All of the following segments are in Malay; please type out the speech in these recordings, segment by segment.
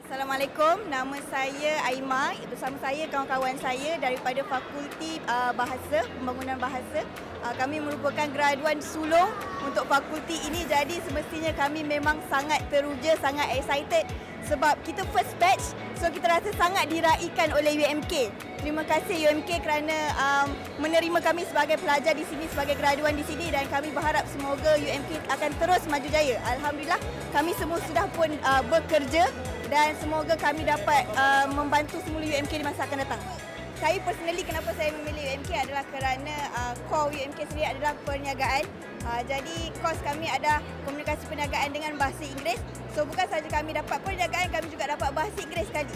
Assalamualaikum, nama saya Aima. Bersama saya kawan-kawan saya daripada Fakulti Bahasa, Pembangunan Bahasa. Kami merupakan graduan sulung untuk fakulti ini, jadi semestinya kami memang sangat teruja, sangat excited sebab kita first batch, so kita rasa sangat diraikan oleh UMK. Terima kasih UMK kerana menerima kami sebagai pelajar di sini, sebagai graduan di sini, dan kami berharap semoga UMK akan terus maju jaya. Alhamdulillah, kami semua sudah pun bekerja dan semoga kami dapat membantu semula UMK di masa akan datang. Saya personally, kenapa saya memilih UMK adalah kerana core UMK sendiri adalah perniagaan. Jadi kos kami ada komunikasi perniagaan dengan bahasa Inggeris. So bukan sahaja kami dapat perniagaan, kami juga dapat bahasa Inggeris sekali.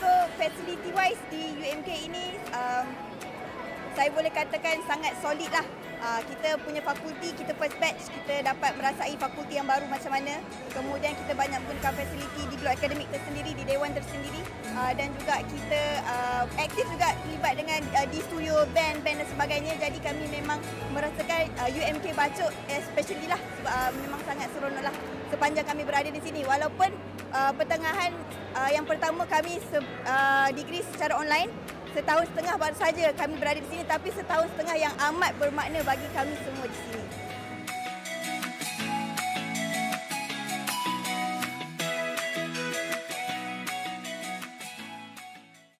So facility wise di UMK ini saya boleh katakan sangat solid lah. Kita punya fakulti, kita first batch, kita dapat merasai fakulti yang baru macam mana. Kemudian kita banyak menggunakan fasiliti di Globe Akademik tersendiri, di Dewan tersendiri. Dan juga kita aktif juga terlibat dengan di studio band dan sebagainya. Jadi kami memang merasakan UMK Bacok especially lah, memang sangat seronok lah sepanjang kami berada di sini. Walaupun pertengahan yang pertama kami degree secara online, setahun setengah baru saja kami berada di sini, tapi setahun setengah yang amat bermakna bagi kami semua di sini.